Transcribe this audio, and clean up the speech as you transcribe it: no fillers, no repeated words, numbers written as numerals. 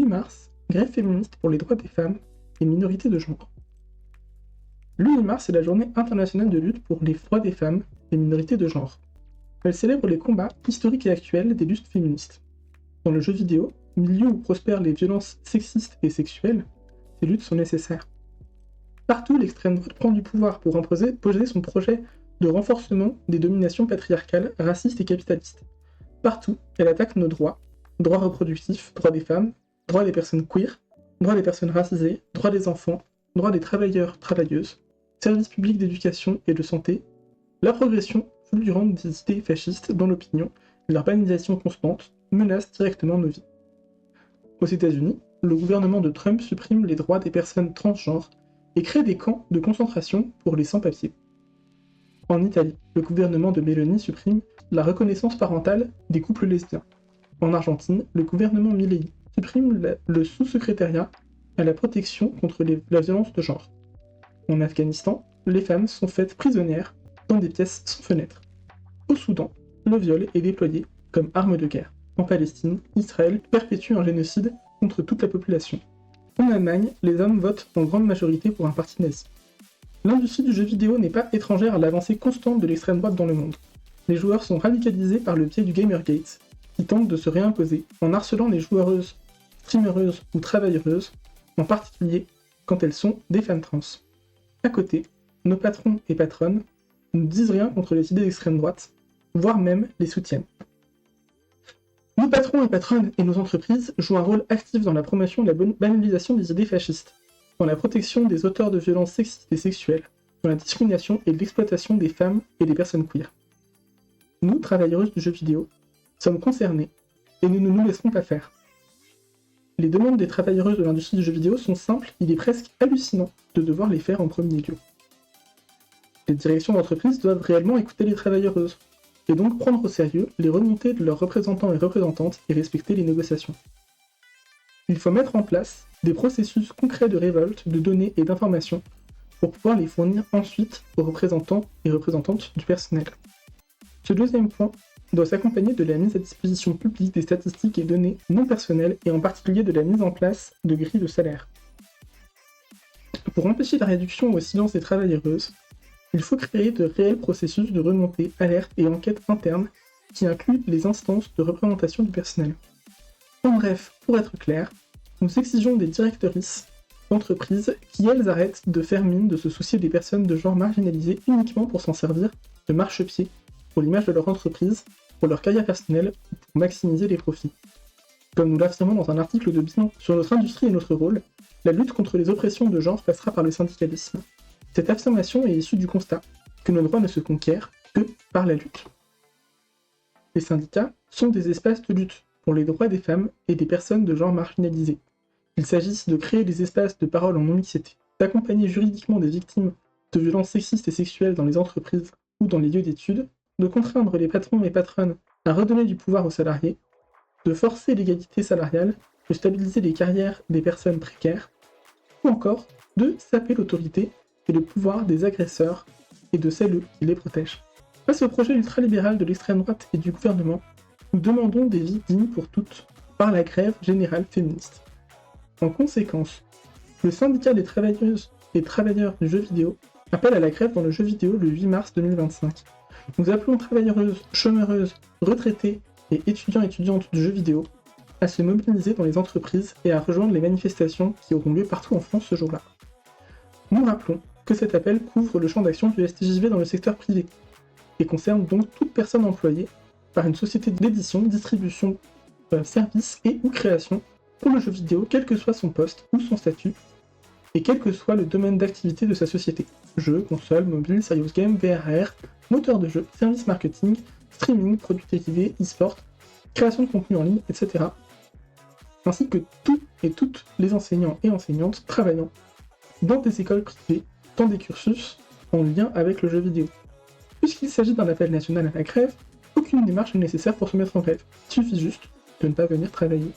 mars, grève féministe pour les droits des femmes et minorités de genre. Le 8 mars est la journée internationale de lutte pour les droits des femmes et minorités de genre. Elle célèbre les combats historiques et actuels des luttes féministes. Dans le jeu vidéo, milieu où prospèrent les violences sexistes et sexuelles, ces luttes sont nécessaires. Partout, l'extrême droite prend du pouvoir pour poser son projet de renforcement des dominations patriarcales, racistes et capitalistes. Partout, elle attaque nos droits reproductifs, droits des femmes, droits des personnes queer, droits des personnes racisées, droits des enfants, droits des travailleurs, travailleuses, services publics d'éducation et de santé, la progression fulgurante des idées fascistes dans l'opinion et leur banalisation constante menacent directement nos vies. Aux États-Unis, le gouvernement de Trump supprime les droits des personnes transgenres et crée des camps de concentration pour les sans-papiers. En Italie, le gouvernement de Meloni supprime la reconnaissance parentale des couples lesbiens. En Argentine, le gouvernement Milei supprime le sous-secrétariat à la protection contre la violence de genre. En Afghanistan, les femmes sont faites prisonnières dans des pièces sans fenêtres. Au Soudan, le viol est déployé comme arme de guerre. En Palestine, Israël perpétue un génocide contre toute la population. En Allemagne, les hommes votent en grande majorité pour un parti nazi. L'industrie du jeu vidéo n'est pas étrangère à l'avancée constante de l'extrême droite dans le monde. Les joueurs sont radicalisés par le biais du Gamergate, qui tente de se réimposer en harcelant les joueuses, streamereuses ou travailleuses, en particulier quand elles sont des femmes trans. À côté, nos patrons et patronnes ne disent rien contre les idées d'extrême droite, voire même les soutiennent. Nos patrons et patronnes et nos entreprises jouent un rôle actif dans la promotion et la banalisation des idées fascistes, dans la protection des auteurs de violences sexistes et sexuelles, dans la discrimination et l'exploitation des femmes et des personnes queer. Nous, travailleuses du jeu vidéo, sommes concernés et nous ne nous laisserons pas faire. Les demandes des travailleuses de l'industrie du jeu vidéo sont simples, il est presque hallucinant de devoir les faire en premier lieu. Les directions d'entreprise doivent réellement écouter les travailleuses, et donc prendre au sérieux les remontées de leurs représentants et représentantes et respecter les négociations. Il faut mettre en place des processus concrets de révolte, de données et d'informations pour pouvoir les fournir ensuite aux représentants et représentantes du personnel. Ce deuxième point doit s'accompagner de la mise à disposition publique des statistiques et données non personnelles et en particulier de la mise en place de grilles de salaire. Pour empêcher la réduction au silence des travailleuses, il faut créer de réels processus de remontée, alerte et enquête interne qui incluent les instances de représentation du personnel. En bref, pour être clair, nous exigeons des directrices d'entreprises qui, elles, arrêtent de faire mine de se soucier des personnes de genre marginalisées uniquement pour s'en servir de marchepied pour l'image de leur entreprise, pour leur carrière personnelle ou pour maximiser les profits. Comme nous l'affirmons dans un article de bilan sur notre industrie et notre rôle, la lutte contre les oppressions de genre passera par le syndicalisme. Cette affirmation est issue du constat que nos droits ne se conquièrent que par la lutte. Les syndicats sont des espaces de lutte pour les droits des femmes et des personnes de genre marginalisées. Il s'agisse de créer des espaces de parole en non-mixité, d'accompagner juridiquement des victimes de violences sexistes et sexuelles dans les entreprises ou dans les lieux d'études, de contraindre les patrons et patronnes à redonner du pouvoir aux salariés, de forcer l'égalité salariale, de stabiliser les carrières des personnes précaires, ou encore de saper l'autorité et le pouvoir des agresseurs et de celles qui les protègent. Face au projet ultralibéral de l'extrême droite et du gouvernement, nous demandons des vies dignes pour toutes par la grève générale féministe. En conséquence, le syndicat des travailleuses et travailleurs du jeu vidéo appelle à la grève dans le jeu vidéo le 8 mars 2025. Nous appelons travailleuses, chômeuses, retraités et étudiants-étudiantes du jeu vidéo à se mobiliser dans les entreprises et à rejoindre les manifestations qui auront lieu partout en France ce jour-là. Nous rappelons que cet appel couvre le champ d'action du STJV dans le secteur privé et concerne donc toute personne employée par une société d'édition, distribution, service et ou création pour le jeu vidéo, quel que soit son poste ou son statut, et quel que soit le domaine d'activité de sa société. Jeux, consoles, mobiles, serious game, VRR, moteur de jeu, service marketing, streaming, produits dérivés, e-sport, création de contenu en ligne, etc. Ainsi que tous et toutes les enseignants et enseignantes travaillant dans des écoles privées, dans des cursus en lien avec le jeu vidéo. Puisqu'il s'agit d'un appel national à la grève, aucune démarche n'est nécessaire pour se mettre en grève. Il suffit juste de ne pas venir travailler.